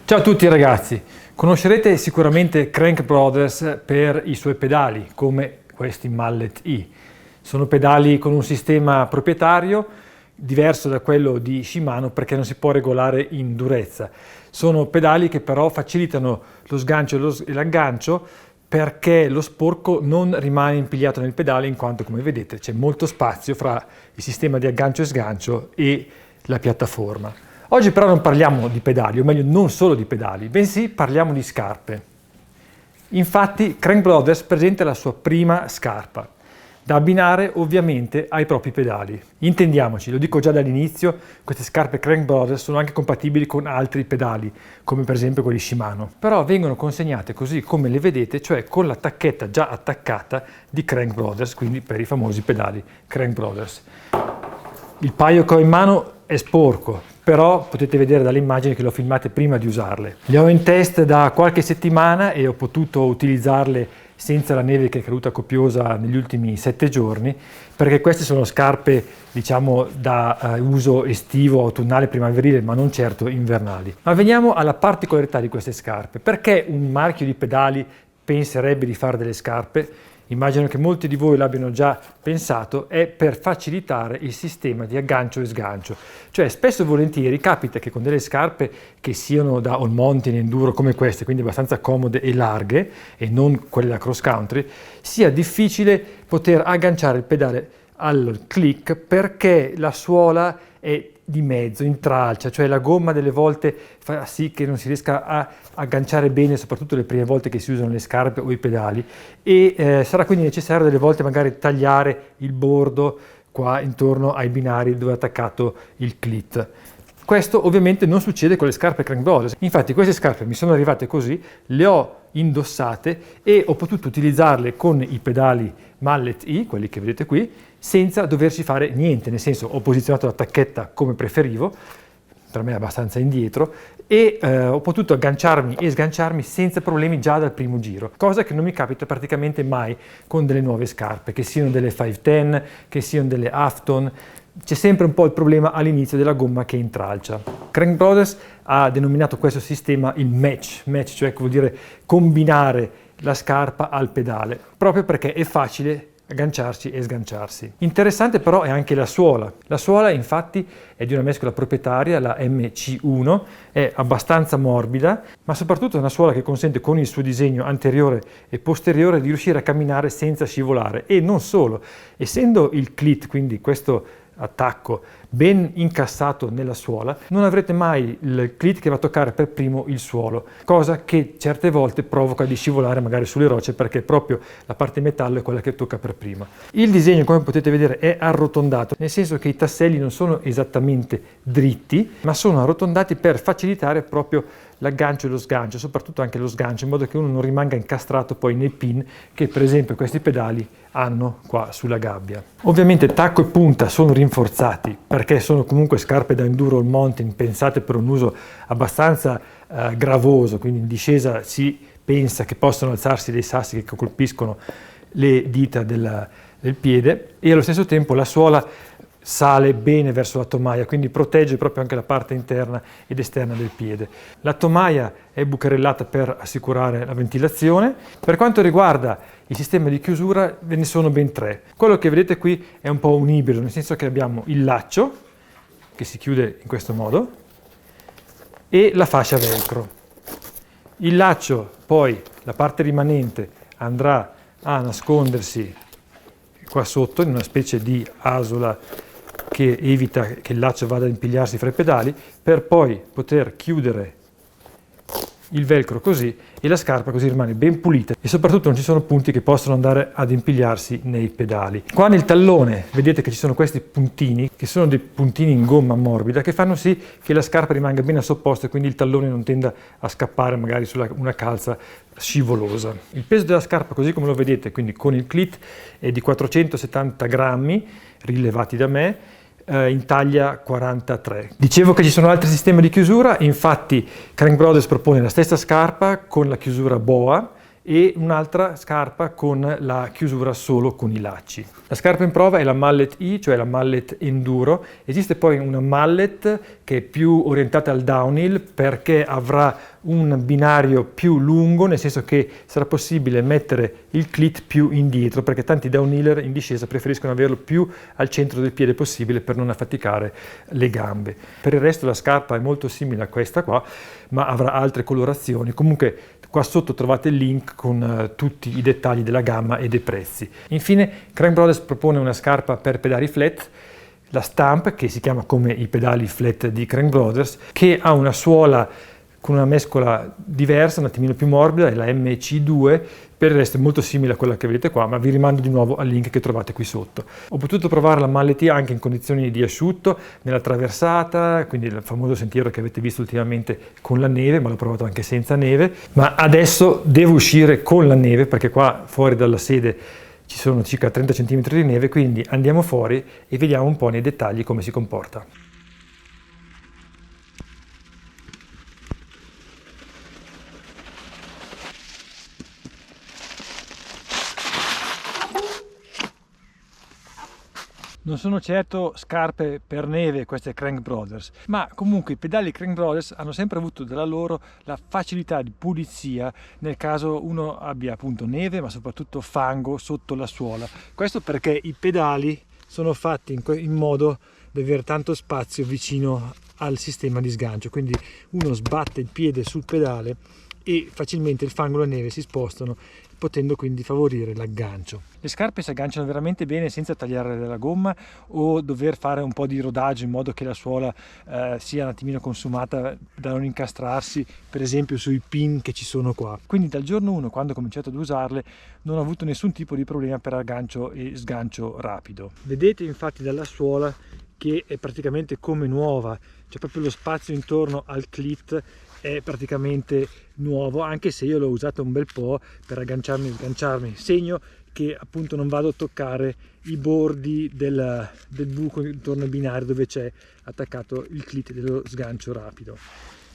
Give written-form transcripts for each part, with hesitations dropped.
Ciao a tutti ragazzi, conoscerete sicuramente Crank Brothers per i suoi pedali come questi Mallet E. Sono pedali con un sistema proprietario diverso da quello di Shimano perché non si può regolare in durezza. Sono pedali che però facilitano lo sgancio e l'aggancio perché lo sporco non rimane impigliato nel pedale in quanto, come vedete, c'è molto spazio fra il sistema di aggancio e sgancio e la piattaforma. Oggi però non parliamo di pedali, o meglio non solo di pedali, bensì parliamo di scarpe. Infatti Crank Brothers presenta la sua prima scarpa, da abbinare ovviamente ai propri pedali. Intendiamoci, lo dico già dall'inizio, queste scarpe Crank Brothers sono anche compatibili con altri pedali, come per esempio quelli Shimano. Però vengono consegnate così come le vedete, cioè con la tacchetta già attaccata di Crank Brothers, quindi per i famosi pedali Crank Brothers. Il paio che ho in mano è sporco, però potete vedere dalle immagini che le ho filmate prima di usarle. Le ho in test da qualche settimana e ho potuto utilizzarle senza la neve che è caduta copiosa negli ultimi 7 giorni, perché queste sono scarpe, diciamo, da uso estivo, autunnale, primaverile, ma non certo invernali. Ma veniamo alla particolarità di queste scarpe. Perché un marchio di pedali penserebbe di fare delle scarpe? Immagino che molti di voi l'abbiano già pensato, è per facilitare il sistema di aggancio e sgancio. Cioè spesso e volentieri capita che con delle scarpe che siano da all mountain enduro come queste, quindi abbastanza comode e larghe e non quelle da cross country, sia difficile poter agganciare il pedale al click perché la suola è di mezzo, intralcia, cioè la gomma delle volte fa sì che non si riesca a agganciare bene, soprattutto le prime volte che si usano le scarpe o i pedali, e sarà quindi necessario delle volte magari tagliare il bordo qua intorno ai binari dove è attaccato il clit. Questo ovviamente non succede con le scarpe Crank Brothers. Infatti queste scarpe mi sono arrivate così, le ho indossate e ho potuto utilizzarle con i pedali Mallet E, quelli che vedete qui, senza doverci fare niente, nel senso ho posizionato la tacchetta come preferivo, per me abbastanza indietro, e ho potuto agganciarmi e sganciarmi senza problemi già dal primo giro, cosa che non mi capita praticamente mai con delle nuove scarpe, che siano delle 510, che siano delle Afton. C'è sempre un po' il problema all'inizio della gomma che intralcia. Crank Brothers ha denominato questo sistema il match, cioè vuol dire combinare la scarpa al pedale, proprio perché è facile agganciarsi e sganciarsi. Interessante però è anche la suola. La suola infatti è di una mescola proprietaria, la MC1, è abbastanza morbida, ma soprattutto è una suola che consente con il suo disegno anteriore e posteriore di riuscire a camminare senza scivolare. E non solo, essendo il clit, quindi questo attacco ben incassato nella suola, non avrete mai il clit che va a toccare per primo il suolo, cosa che certe volte provoca di scivolare magari sulle rocce perché proprio la parte metallo è quella che tocca per prima. Il disegno, come potete vedere, è arrotondato, nel senso che i tasselli non sono esattamente dritti, ma sono arrotondati per facilitare proprio l'aggancio e lo sgancio, soprattutto anche lo sgancio, in modo che uno non rimanga incastrato poi nei pin che per esempio questi pedali hanno qua sulla gabbia. Ovviamente tacco e punta sono rinforzati perché sono comunque scarpe da enduro all mountain pensate per un uso abbastanza gravoso, quindi in discesa si pensa che possano alzarsi dei sassi che colpiscono le dita del piede, e allo stesso tempo la suola sale bene verso la tomaia, quindi protegge proprio anche la parte interna ed esterna del piede. La tomaia è bucherellata per assicurare la ventilazione. Per quanto riguarda il sistema di chiusura ve ne sono ben 3. Quello che vedete qui è un po' un ibrido, nel senso che abbiamo il laccio, che si chiude in questo modo, e la fascia velcro. Il laccio, poi, la parte rimanente, andrà a nascondersi qua sotto in una specie di asola che evita che il laccio vada ad impigliarsi fra i pedali, per poi poter chiudere il velcro così e la scarpa così rimane ben pulita e soprattutto non ci sono punti che possono andare ad impigliarsi nei pedali. Qua nel tallone vedete che ci sono questi puntini, che sono dei puntini in gomma morbida, che fanno sì che la scarpa rimanga ben a sopposto e quindi il tallone non tenda a scappare magari su una calza scivolosa. Il peso della scarpa, così come lo vedete, quindi con il clit, è di 470 grammi rilevati da me, in taglia 43. Dicevo che ci sono altri sistemi di chiusura, infatti Crank Brothers propone la stessa scarpa con la chiusura boa e un'altra scarpa con la chiusura solo con i lacci. La scarpa in prova è la Mallet E, cioè la Mallet Enduro. Esiste poi una Mallet che è più orientata al downhill perché avrà un binario più lungo, nel senso che sarà possibile mettere il clit più indietro, perché tanti downhiller in discesa preferiscono averlo più al centro del piede possibile per non affaticare le gambe. Per il resto la scarpa è molto simile a questa qua, ma avrà altre colorazioni. Comunque qua sotto trovate il link con tutti i dettagli della gamma e dei prezzi. Infine Crank Brothers propone una scarpa per pedali flat, la Stamp, che si chiama come i pedali flat di Crank Brothers, che ha una suola con una mescola diversa, un attimino più morbida, è la MC2, per il resto è molto simile a quella che vedete qua, ma vi rimando di nuovo al link che trovate qui sotto. Ho potuto provare la Mallet E anche in condizioni di asciutto, nella traversata, quindi il famoso sentiero che avete visto ultimamente con la neve, ma l'ho provato anche senza neve, ma adesso devo uscire con la neve, perché qua fuori dalla sede ci sono circa 30 cm di neve, quindi andiamo fuori e vediamo un po' nei dettagli come si comporta. Non sono certo scarpe per neve queste Crank Brothers, ma comunque i pedali Crank Brothers hanno sempre avuto dalla loro la facilità di pulizia nel caso uno abbia appunto neve, ma soprattutto fango sotto la suola. Questo perché i pedali sono fatti in modo da avere tanto spazio vicino al sistema di sgancio, quindi uno sbatte il piede sul pedale e facilmente il fango e la neve si spostano, potendo quindi favorire l'aggancio. Le scarpe si agganciano veramente bene senza tagliare la gomma o dover fare un po' di rodaggio in modo che la suola sia un attimino consumata da non incastrarsi, per esempio sui pin che ci sono qua. Quindi dal giorno 1, quando ho cominciato ad usarle, non ho avuto nessun tipo di problema per aggancio e sgancio rapido. Vedete infatti dalla suola che è praticamente come nuova, c'è proprio lo spazio intorno al clit è praticamente nuovo, anche se io l'ho usato un bel po' per agganciarmi e sganciarmi, segno che appunto non vado a toccare i bordi del buco intorno al binario dove c'è attaccato il clit dello sgancio rapido.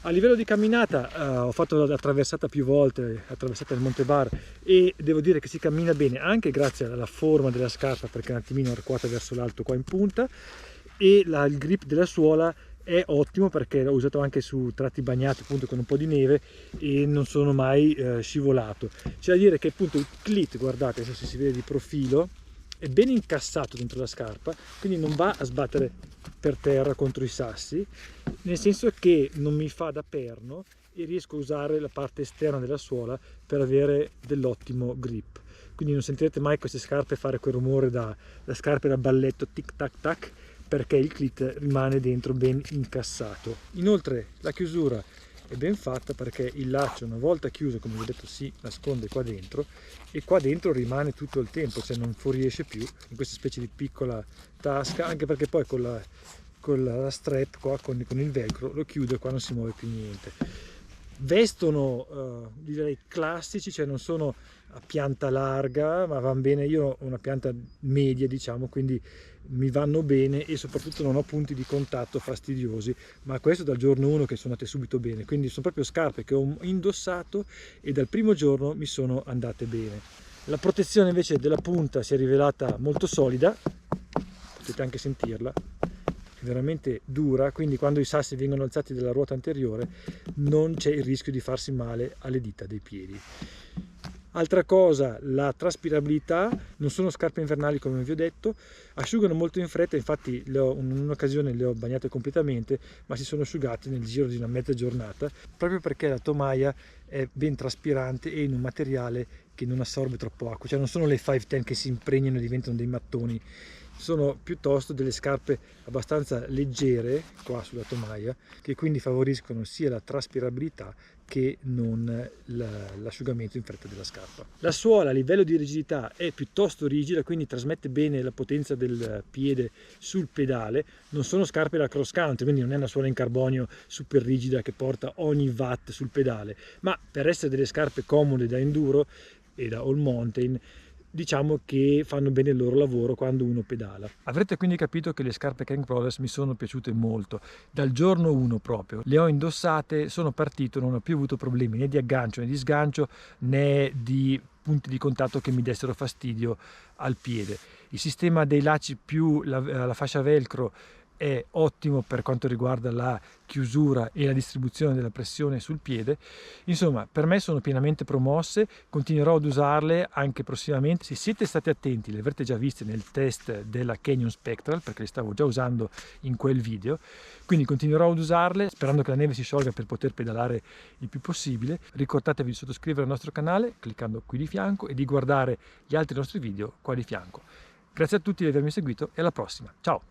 A livello di camminata ho fatto la traversata più volte, la traversata del Monte Bar, e devo dire che si cammina bene anche grazie alla forma della scarpa, perché è un attimino arcuata verso l'alto qua in punta, e il grip della suola è ottimo perché l'ho usato anche su tratti bagnati appunto con un po' di neve e non sono mai scivolato. C'è da dire che appunto il clit, guardate se si vede di profilo, è ben incassato dentro la scarpa, quindi non va a sbattere per terra contro i sassi, nel senso che non mi fa da perno e riesco a usare la parte esterna della suola per avere dell'ottimo grip. Quindi non sentirete mai queste scarpe fare quel rumore da scarpe da balletto tic tac tac, perché il clit rimane dentro ben incassato. Inoltre la chiusura è ben fatta perché il laccio, una volta chiuso, come vi ho detto, si nasconde qua dentro e qua dentro rimane tutto il tempo, cioè non fuoriesce più in questa specie di piccola tasca, anche perché poi con la strap qua, con il velcro, lo chiudo e qua non si muove più niente. Vestono direi classici, cioè non sono a pianta larga, ma vanno bene. Io ho una pianta media, diciamo, quindi mi vanno bene e soprattutto non ho punti di contatto fastidiosi, ma questo dal giorno 1 che sono andate subito bene, quindi sono proprio scarpe che ho indossato e dal primo giorno mi sono andate bene. La protezione invece della punta si è rivelata molto solida, potete anche sentirla, è veramente dura, quindi quando i sassi vengono alzati dalla ruota anteriore non c'è il rischio di farsi male alle dita dei piedi. Altra cosa, la traspirabilità, non sono scarpe invernali come vi ho detto, asciugano molto in fretta, infatti in un'occasione le ho bagnate completamente, ma si sono asciugate nel giro di una mezza giornata, proprio perché la tomaia è ben traspirante e in un materiale che non assorbe troppo acqua, cioè non sono le 510 che si impregnano e diventano dei mattoni, sono piuttosto delle scarpe abbastanza leggere qua sulla tomaia, che quindi favoriscono sia la traspirabilità che non l'asciugamento in fretta della scarpa. La suola a livello di rigidità è piuttosto rigida, quindi trasmette bene la potenza del piede sul pedale. Non sono scarpe da cross country, quindi non è una suola in carbonio super rigida che porta ogni watt sul pedale, ma per essere delle scarpe comode da enduro e da all mountain, diciamo che fanno bene il loro lavoro quando uno pedala. Avrete quindi capito che le scarpe Crank Brothers mi sono piaciute molto, dal giorno 1 proprio. Le ho indossate, sono partito, non ho più avuto problemi né di aggancio né di sgancio né di punti di contatto che mi dessero fastidio al piede. Il sistema dei lacci più la fascia velcro è ottimo per quanto riguarda la chiusura e la distribuzione della pressione sul piede. Insomma, per me sono pienamente promosse, continuerò ad usarle anche prossimamente. Se siete stati attenti, le avrete già viste nel test della Canyon Spectral, perché le stavo già usando in quel video, quindi continuerò ad usarle sperando che la neve si sciolga per poter pedalare il più possibile. Ricordatevi di sottoscrivere il nostro canale cliccando qui di fianco e di guardare gli altri nostri video qua di fianco. Grazie a tutti di avermi seguito e alla prossima, ciao!